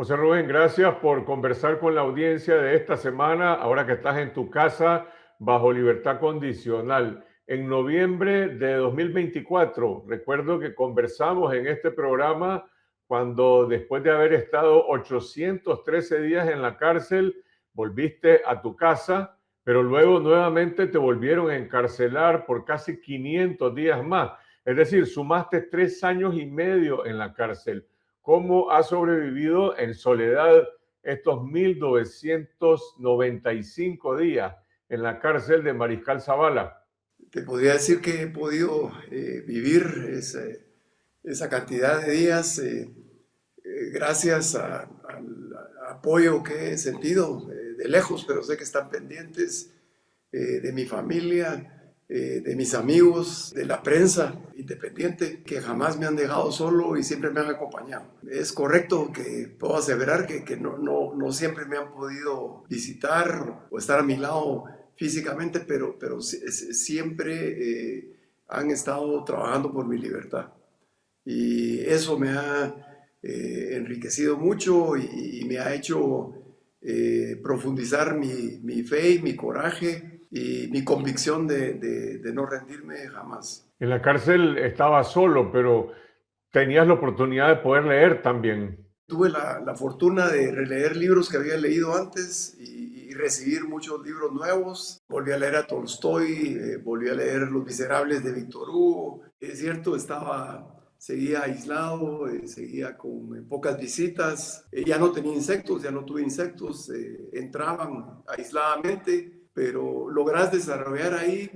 José Rubén, gracias por conversar con la audiencia de esta semana, ahora que estás en tu casa bajo libertad condicional. En noviembre de 2024, recuerdo que conversamos en este programa cuando después de haber estado 813 días en la cárcel, volviste a tu casa, pero luego nuevamente te volvieron a encarcelar por casi 500 días más. Es decir, sumaste 3 años y medio en la cárcel. ¿Cómo ha sobrevivido en soledad estos 1995 días en la cárcel de Mariscal Zavala? Te podría decir que he podido vivir esa cantidad de días gracias al apoyo que he sentido de lejos, pero sé que están pendientes de mi familia, de mis amigos, de la prensa independiente, que jamás me han dejado solo y siempre me han acompañado. Es correcto que puedo aseverar que no siempre me han podido visitar o estar a mi lado físicamente, pero siempre han estado trabajando por mi libertad. Y eso me ha enriquecido mucho y me ha hecho profundizar mi fe y mi coraje y mi convicción de no rendirme jamás. En la cárcel estabas solo, pero tenías la oportunidad de poder leer también. Tuve la fortuna de releer libros que había leído antes y recibir muchos libros nuevos. Volví a leer a Tolstoy, volví a leer Los Miserables de Víctor Hugo. Es cierto, seguía aislado, seguía con pocas visitas. Ya no tenía insectos, ya no tuve insectos. Entraban aisladamente, pero logras desarrollar ahí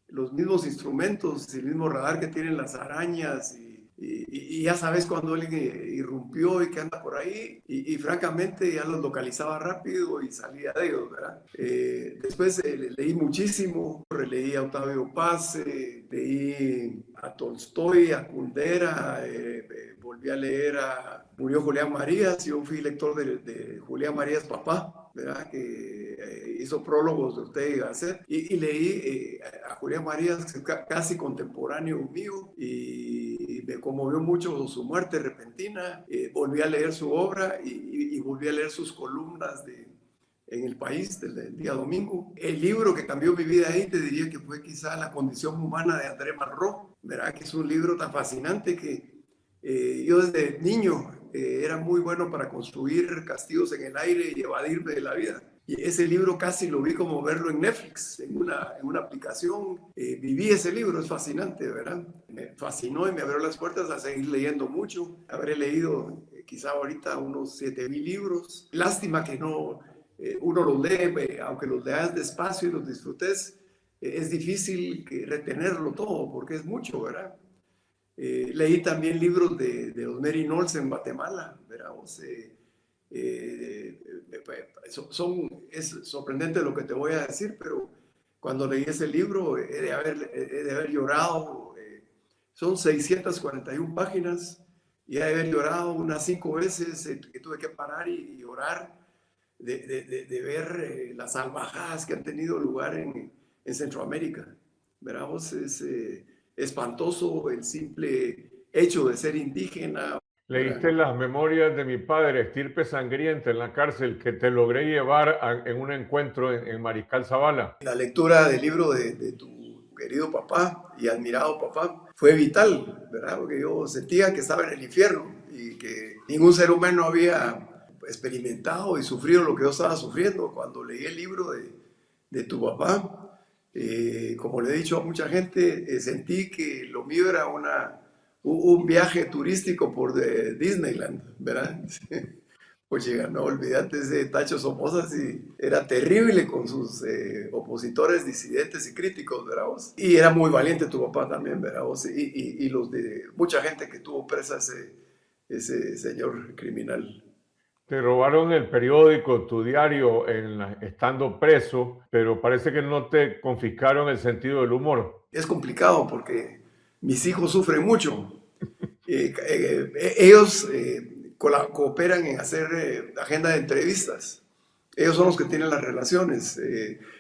los mismos instrumentos, el mismo radar que tienen las arañas y ya sabes cuando alguien irrumpió y que anda por ahí y francamente ya los localizaba rápido y salía de ellos, ¿verdad? Después leí muchísimo, releí a Octavio Paz, leí a Tolstoy, a Kundera, volví a leer murió Julián Marías, yo fui lector de Julián Marías papá, ¿verdad? Que hizo prólogos de Ortega y Gasset, y leí a Julián Marías, casi contemporáneo mío, y me conmovió mucho su muerte repentina. Volví a leer su obra y volví a leer sus columnas en El País del día domingo. El libro que cambió mi vida ahí te diría que fue quizá La condición humana de André Malraux, ¿verdad? Que es un libro tan fascinante que yo desde niño era muy bueno para construir castillos en el aire y evadirme de la vida. Y ese libro casi lo vi como verlo en Netflix, en una aplicación. Viví ese libro, es fascinante, ¿verdad? Me fascinó y me abrió las puertas a seguir leyendo mucho. Habré leído quizá ahorita unos 7,000 libros. Lástima que no, uno los lee, aunque los leas despacio y los disfrutes, es difícil retenerlo todo porque es mucho, ¿verdad? Leí también libros de Osmer Inolz en Guatemala, ¿verdad? O sea, es sorprendente lo que te voy a decir, pero cuando leí ese libro he de haber llorado. Son 641 páginas y he de haber llorado unas 5 veces, que tuve que parar y llorar de ver las salvajadas que han tenido lugar en Centroamérica. ¿Verdad? Es espantoso el simple hecho de ser indígena. Leíste ¿Verdad? las memorias de mi padre, Estirpe Sangrienta, en la cárcel, que te logré llevar en un encuentro en Mariscal Zavala. La lectura del libro de tu querido papá y admirado papá fue vital, ¿verdad? Porque yo sentía que estaba en el infierno y que ningún ser humano había experimentado y sufrido lo que yo estaba sufriendo. Cuando leí el libro de tu papá, como le he dicho a mucha gente, sentí que lo mío era un viaje turístico por Disneyland, ¿verdad? Pues llega, no, olvídate ese Tacho Somoza, sí, era terrible con sus opositores, disidentes y críticos, ¿verdad vos? Y era muy valiente tu papá también, ¿verdad vos? Y los de mucha gente que tuvo presa ese señor criminal. Te robaron el periódico, tu diario, estando preso, pero parece que no te confiscaron el sentido del humor. Es complicado porque mis hijos sufren mucho. Ellos cooperan en hacer agenda de entrevistas. Ellos son los que tienen las relaciones.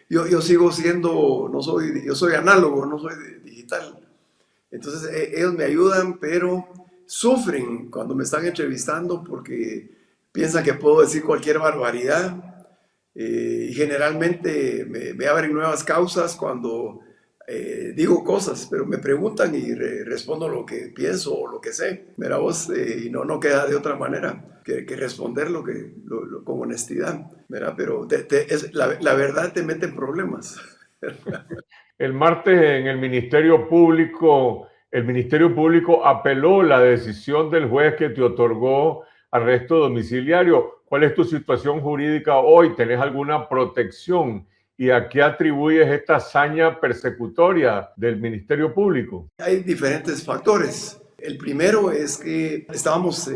Yo sigo siendo, yo soy análogo, no soy digital. Entonces ellos me ayudan, pero sufren cuando me están entrevistando porque piensan que puedo decir cualquier barbaridad y generalmente me abren nuevas causas cuando digo cosas, pero me preguntan y respondo lo que pienso o lo que sé, ¿verdad vos? Y no queda de otra manera que responder con honestidad, ¿verdad? Pero la verdad te mete en problemas. El martes en el Ministerio Público apeló la decisión del juez que te otorgó arresto domiciliario. ¿Cuál es tu situación jurídica hoy? ¿Tenés alguna protección? ¿Y a qué atribuyes esta hazaña persecutoria del Ministerio Público? Hay diferentes factores. El primero es que estábamos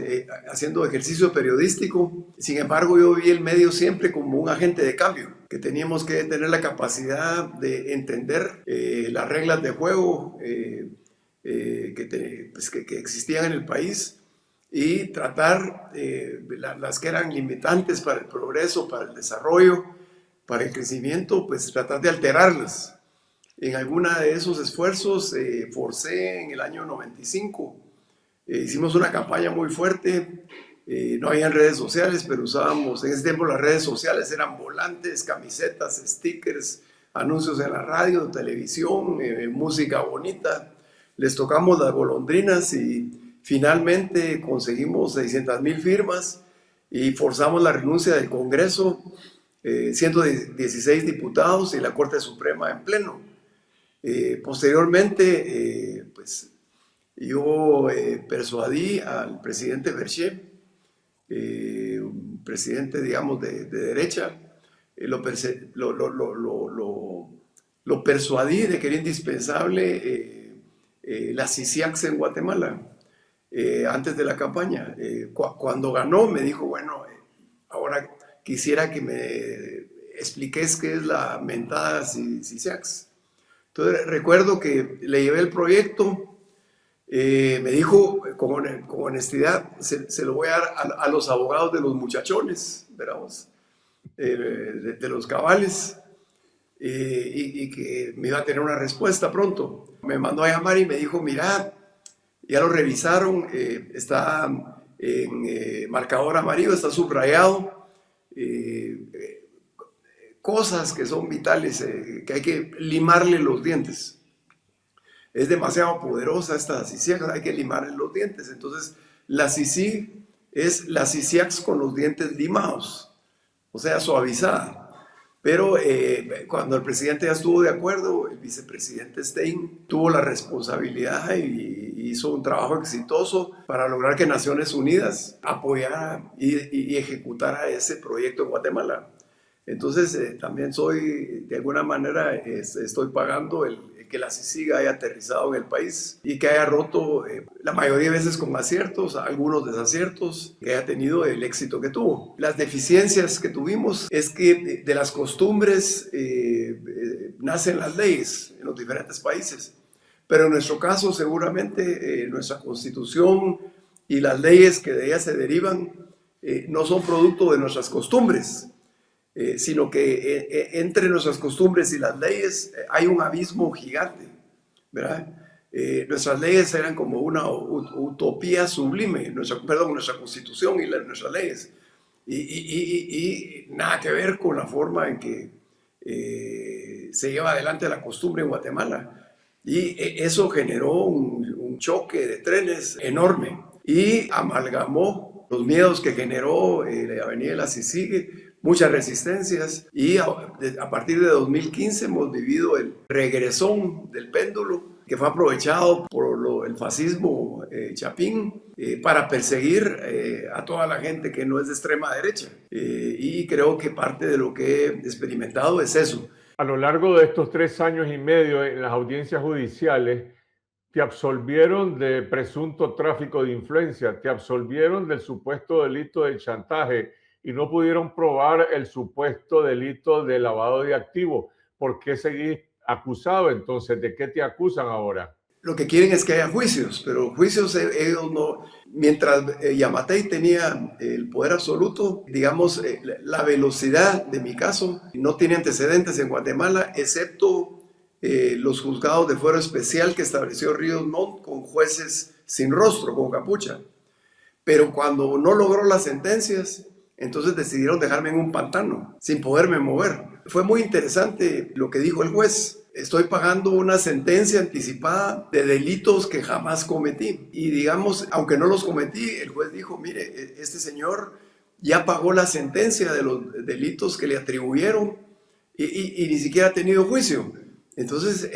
haciendo ejercicio periodístico, sin embargo yo vi el medio siempre como un agente de cambio, que teníamos que tener la capacidad de entender las reglas de juego que existían en el país y tratar las que eran limitantes para el progreso, para el desarrollo, para el crecimiento, pues tratar de alterarlas. En alguna de esos esfuerzos forcé en el año 95. Hicimos una campaña muy fuerte. No había redes sociales, pero usábamos, en ese tiempo las redes sociales eran volantes, camisetas, stickers, anuncios en la radio, televisión, música bonita. Les tocamos las golondrinas y finalmente conseguimos 600,000 firmas y forzamos la renuncia del Congreso, 116 diputados y la Corte Suprema en pleno. Posteriormente, pues yo persuadí al presidente Berger, un presidente, digamos, de derecha, lo persuadí de que era indispensable la CICIAX en Guatemala antes de la campaña. Cuando ganó me dijo, bueno, ahora quisiera que me expliques qué es la mentada CICIAX. Entonces recuerdo que le llevé el proyecto, me dijo con honestidad, se lo voy a dar a los abogados de los muchachones, veramos, de los cabales, y que me iba a tener una respuesta pronto. Me mandó a llamar y me dijo, mira, ya lo revisaron, está en marcador amarillo, está subrayado, cosas que son vitales, que hay que limarle los dientes. Es demasiado poderosa esta CICIAX, hay que limarle los dientes. Entonces, la CICI es la CICIAX con los dientes limados, o sea, suavizada. Pero cuando el presidente ya estuvo de acuerdo, el vicepresidente Stein tuvo la responsabilidad y hizo un trabajo exitoso para lograr que Naciones Unidas apoyara y ejecutara ese proyecto en Guatemala. Entonces, también soy, de alguna manera, estoy pagando el que la CICIG haya aterrizado en el país y que haya roto, la mayoría de veces con aciertos, algunos desaciertos, que haya tenido el éxito que tuvo. Las deficiencias que tuvimos es que de las costumbres nacen las leyes en los diferentes países, pero en nuestro caso seguramente nuestra constitución y las leyes que de ella se derivan no son producto de nuestras costumbres, sino que entre nuestras costumbres y las leyes hay un abismo gigante, ¿verdad? Nuestras leyes eran como una utopía sublime, nuestra constitución y nuestras leyes, y nada que ver con la forma en que se lleva adelante la costumbre en Guatemala. Y eso generó un choque de trenes enorme y amalgamó los miedos que generó la Avenida de la CICIG, muchas resistencias, y a partir de 2015 hemos vivido el regresón del péndulo que fue aprovechado por el fascismo chapín para perseguir a toda la gente que no es de extrema derecha, y creo que parte de lo que he experimentado es eso. A lo largo de estos 3 años y medio en las audiencias judiciales, te absolvieron de presunto tráfico de influencia, te absolvieron del supuesto delito de chantaje y no pudieron probar el supuesto delito de lavado de activos. ¿Por qué seguís acusado entonces? ¿De qué te acusan ahora? Lo que quieren es que haya juicios, pero juicios ellos no. Mientras Yamatei tenía el poder absoluto, digamos, la velocidad de mi caso no tiene antecedentes en Guatemala, excepto los juzgados de fuero especial que estableció Ríos Montt con jueces sin rostro, con capucha. Pero cuando no logró las sentencias, entonces decidieron dejarme en un pantano, sin poderme mover. Fue muy interesante lo que dijo el juez. Estoy pagando una sentencia anticipada de delitos que jamás cometí. Y digamos, aunque no los cometí, el juez dijo, mire, este señor ya pagó la sentencia de los delitos que le atribuyeron y ni siquiera ha tenido juicio. Entonces,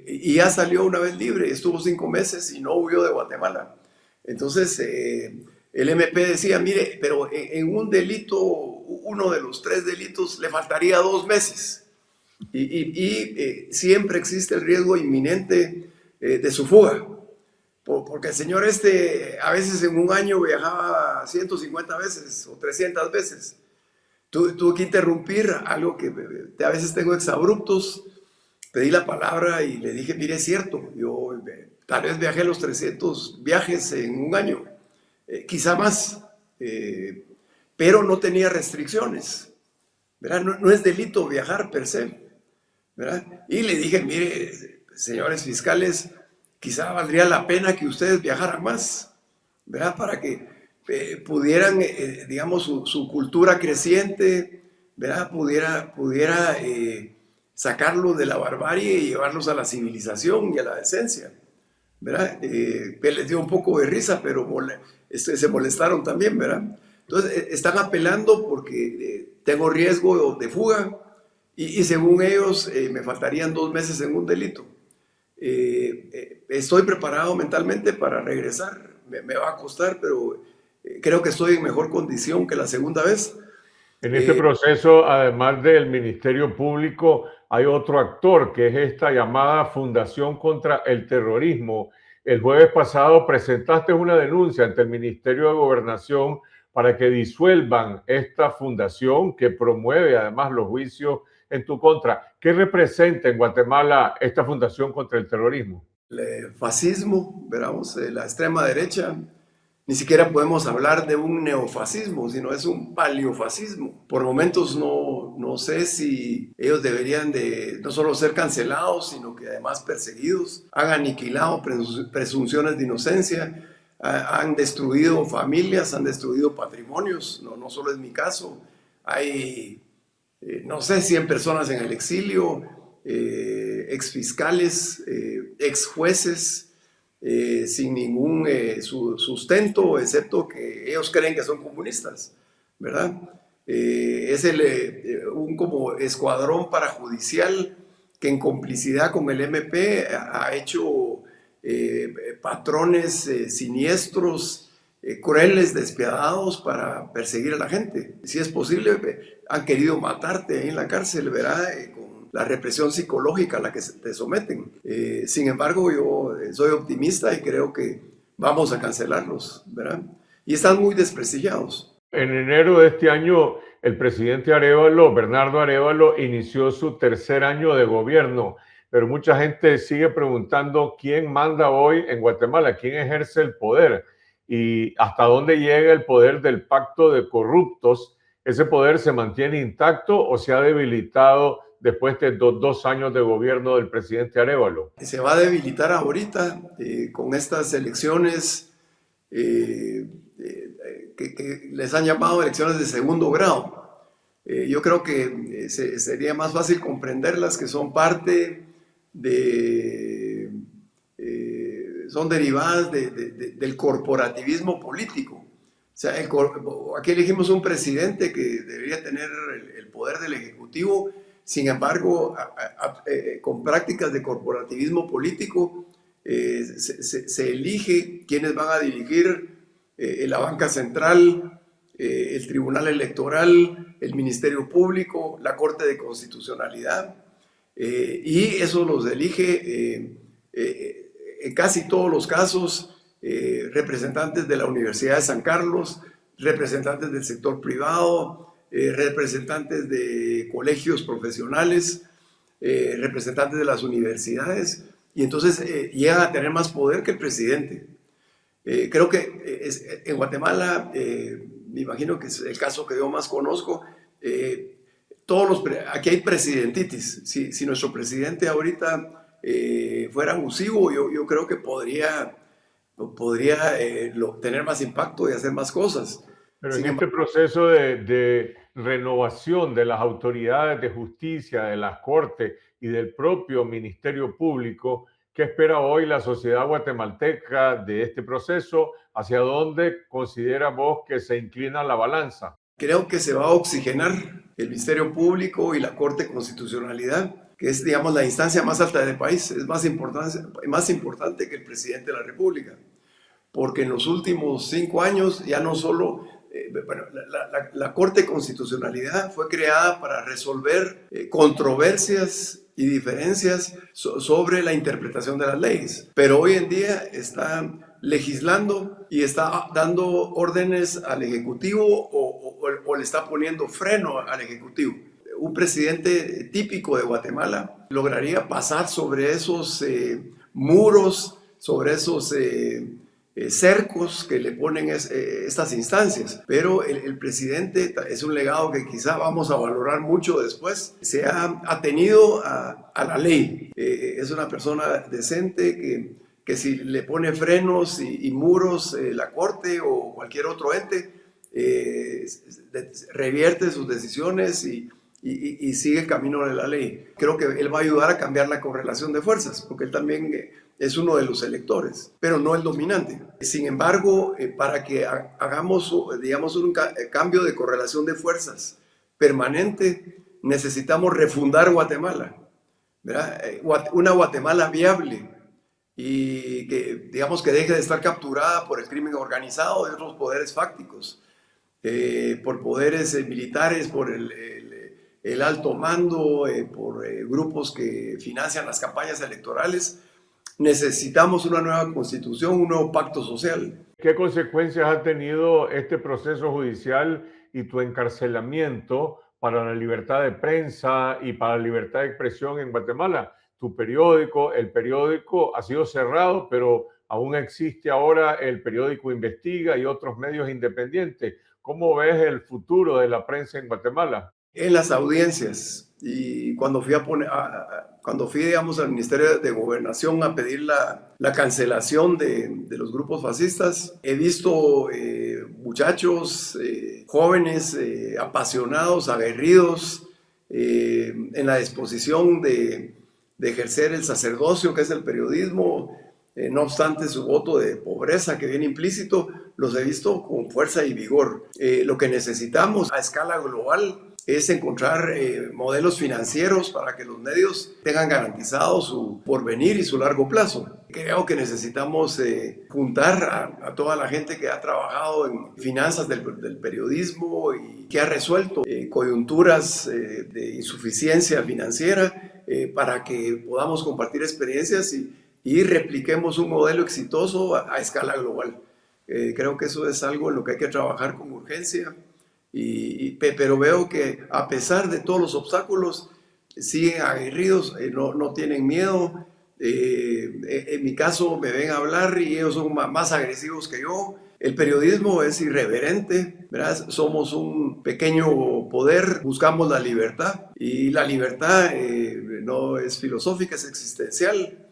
y ya salió una vez libre, estuvo 5 meses y no huyó de Guatemala. Entonces, el MP decía, mire, pero en un delito, uno de los 3 delitos, le faltaría 2 meses. Siempre existe el riesgo inminente de su fuga. Porque el señor a veces en un año viajaba 150 veces o 300 veces. Tuve que interrumpir algo que a veces tengo exabruptos. Pedí la palabra y le dije, mire, es cierto, yo tal vez viajé los 300 viajes en un año, quizá más, pero no tenía restricciones, ¿verdad? No es delito viajar per se, ¿verdad? Y le dije, mire, señores fiscales, quizá valdría la pena que ustedes viajaran más, ¿verdad? Para que pudieran, digamos, su cultura creciente, ¿verdad? Pudiera sacarlos de la barbarie y llevarlos a la civilización y a la decencia, ¿verdad? Les dio un poco de risa, pero se molestaron también, ¿verdad? Entonces, están apelando porque tengo riesgo de fuga y según ellos me faltarían 2 meses en un delito. Estoy preparado mentalmente para regresar, me va a costar, pero creo que estoy en mejor condición que la segunda vez. En este proceso, además del Ministerio Público, hay otro actor, que es esta llamada Fundación contra el Terrorismo. El jueves pasado presentaste una denuncia ante el Ministerio de Gobernación para que disuelvan esta fundación que promueve además los juicios en tu contra. ¿Qué representa en Guatemala esta Fundación contra el Terrorismo? El fascismo, veramos, la extrema derecha. Ni siquiera podemos hablar de un neofascismo, sino es un paleofascismo. Por momentos no sé si ellos deberían de no solo ser cancelados, sino que además perseguidos. Han aniquilado presunciones de inocencia, han destruido familias, han destruido patrimonios. No solo es mi caso. Hay, no sé, 100 personas en el exilio, ex fiscales, ex jueces, sin ningún sustento, excepto que ellos creen que son comunistas, ¿verdad? Es un como escuadrón parajudicial que en complicidad con el MP ha hecho patrones siniestros, crueles, despiadados para perseguir a la gente. Si es posible, han querido matarte ahí en la cárcel, ¿verdad? La represión psicológica a la que te someten. Sin embargo, yo soy optimista y creo que vamos a cancelarlos, ¿verdad? Y están muy desprestigiados. En enero de este año, el presidente Arévalo, Bernardo Arévalo, inició su 3er año de gobierno, pero mucha gente sigue preguntando quién manda hoy en Guatemala, quién ejerce el poder y hasta dónde llega el poder del pacto de corruptos. ¿Ese poder se mantiene intacto o se ha debilitado después de 2 años de gobierno del presidente Arévalo? Se va a debilitar ahorita con estas elecciones que les han llamado elecciones de segundo grado. Yo creo que sería más fácil comprenderlas, que son parte son derivadas del corporativismo político. O sea, aquí elegimos un presidente que debería tener el poder del Ejecutivo. Sin embargo, con prácticas de corporativismo político, se elige quiénes van a dirigir la banca central, el Tribunal Electoral, el Ministerio Público, la Corte de Constitucionalidad, y eso los elige en casi todos los casos representantes de la Universidad de San Carlos, representantes del sector privado, representantes de colegios profesionales, representantes de las universidades, y entonces llegan a tener más poder que el presidente. Creo que en Guatemala, me imagino que es el caso que yo más conozco, aquí hay presidentitis. Si nuestro presidente ahorita fuera abusivo, yo creo que podría podría tener más impacto y hacer más cosas. Pero en Sin este embargo, proceso de renovación de las autoridades de justicia, de las cortes y del propio Ministerio Público, ¿qué espera hoy la sociedad guatemalteca de este proceso? ¿Hacia dónde considera vos que se inclina la balanza? creo que se va a oxigenar el Ministerio Público y la Corte de Constitucionalidad, que es, digamos, la instancia más alta del país. Es más importante que el presidente de la República, porque en los últimos 5 años ya no solo, bueno, la Corte de Constitucionalidad fue creada para resolver controversias y diferencias sobre la interpretación de las leyes, pero hoy en día está legislando y está dando órdenes al Ejecutivo o le está poniendo freno al Ejecutivo. Un presidente típico de Guatemala lograría pasar sobre esos muros, sobre esos cercos que le ponen estas instancias. Pero el presidente es un legado que quizá vamos a valorar mucho después. Se ha atenido a la ley. Es una persona decente que si le pone frenos y muros la Corte o cualquier otro ente, revierte sus decisiones y sigue el camino de la ley. Creo que él va a ayudar a cambiar la correlación de fuerzas, porque él también es uno de los electores, pero no el dominante. Sin embargo, para que hagamos, digamos, un cambio de correlación de fuerzas permanente, necesitamos refundar Guatemala, ¿verdad? Una Guatemala viable y que, digamos, que deje de estar capturada por el crimen organizado y otros poderes fácticos, por poderes militares, por el alto mando, por grupos que financian las campañas electorales. Necesitamos una nueva constitución, un nuevo pacto social. ¿Qué consecuencias ha tenido este proceso judicial y tu encarcelamiento para la libertad de prensa y para la libertad de expresión en Guatemala? Tu periódico, el periódico ha sido cerrado, pero aún existe ahora el periódico Investiga y otros medios independientes. ¿Cómo ves el futuro de la prensa en Guatemala? En las audiencias y cuando fui, digamos, al Ministerio de Gobernación a pedir la cancelación de los grupos fascistas, he visto muchachos, jóvenes, apasionados, aguerridos, en la disposición de ejercer el sacerdocio que es el periodismo, no obstante su voto de pobreza que viene implícito, los he visto con fuerza y vigor. Lo que necesitamos a escala global es encontrar modelos financieros para que los medios tengan garantizado su porvenir y su largo plazo. Creo que necesitamos juntar a toda la gente que ha trabajado en finanzas del periodismo y que ha resuelto coyunturas de insuficiencia financiera para que podamos compartir experiencias y repliquemos un modelo exitoso a escala global. Creo que eso es algo en lo que hay que trabajar con urgencia. Pero veo que a pesar de todos los obstáculos, siguen aguerridos, no tienen miedo. En mi caso me ven hablar y ellos son más agresivos que yo. El periodismo es irreverente, ¿verdad? Somos un pequeño poder, buscamos la libertad y la libertad no es filosófica, es existencial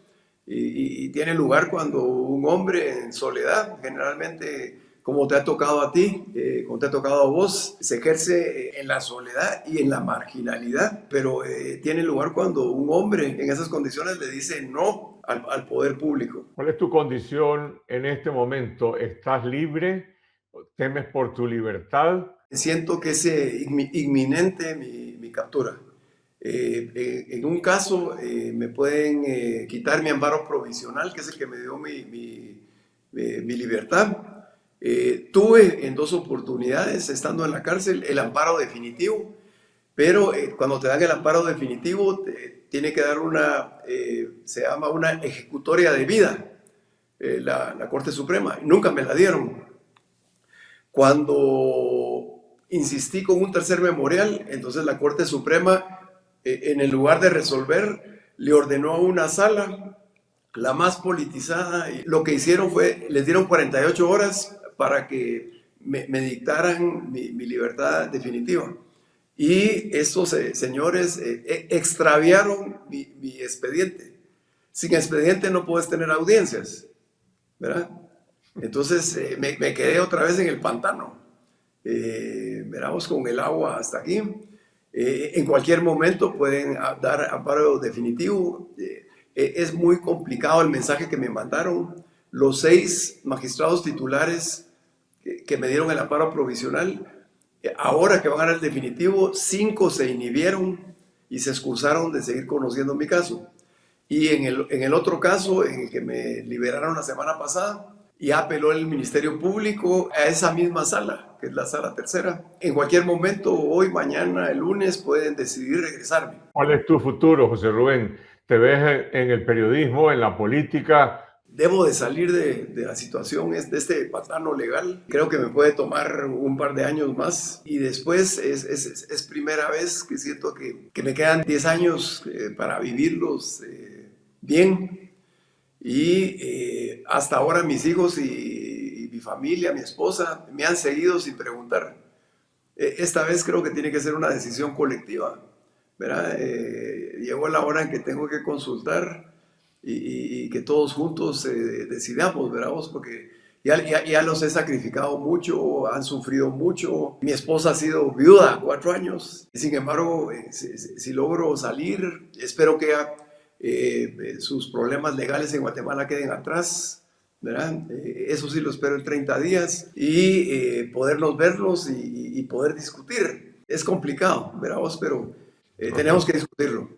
y tiene lugar cuando un hombre en soledad, generalmente como te ha tocado a ti, como te ha tocado a vos, se ejerce en la soledad y en la marginalidad, pero tiene lugar cuando un hombre en esas condiciones le dice no al poder público. ¿Cuál es tu condición en este momento? ¿Estás libre? ¿Temes por tu libertad? Siento que es inminente mi captura. En un caso me pueden quitar mi amparo provisional, que es el que me dio mi libertad. Tuve en 2 oportunidades, estando en la cárcel, el amparo definitivo, pero cuando te dan el amparo definitivo, tiene que dar se llama una ejecutoria de vida, la Corte Suprema. Nunca me la dieron. Cuando insistí con un tercer memorial, entonces la Corte Suprema, en el lugar de resolver, le ordenó a una sala, la más politizada, y lo que hicieron fue, les dieron 48 horas para que me dictaran mi libertad definitiva. Y estos señores extraviaron mi expediente. Sin expediente no puedes tener audiencias, ¿verdad? Entonces me quedé otra vez en el pantano. Veramos con el agua hasta aquí. En cualquier momento pueden dar amparo definitivo. Es muy complicado el mensaje que me mandaron. Los 6 magistrados titulares que me dieron el amparo provisional, ahora que van a dar el definitivo, 5 se inhibieron y se excusaron de seguir conociendo mi caso. Y en el otro caso, en el que me liberaron la semana pasada, ya apeló el Ministerio Público a esa misma sala, que es la sala tercera. En cualquier momento, hoy, mañana, el lunes, pueden decidir regresarme. ¿Cuál es tu futuro, José Rubén? ¿Te ves en el periodismo, en la política? Debo de salir de la situación, de este pantano legal. Creo que me puede tomar un par de años más. Y después es primera vez que siento que me quedan 10 años para vivirlos bien. Y hasta ahora mis hijos y mi familia, mi esposa, me han seguido sin preguntar. Esta vez creo que tiene que ser una decisión colectiva, ¿verdad? Llegó la hora en que tengo que consultar y que todos juntos decidamos, ¿verdad? Porque ya los he sacrificado mucho, han sufrido mucho. Mi esposa ha sido viuda 4 años. Sin embargo, si logro salir, espero que sus problemas legales en Guatemala queden atrás, ¿verdad? Eso sí lo espero en 30 días y podernos verlos y poder discutir. Es complicado, ¿verdad? Pero tenemos que discutirlo.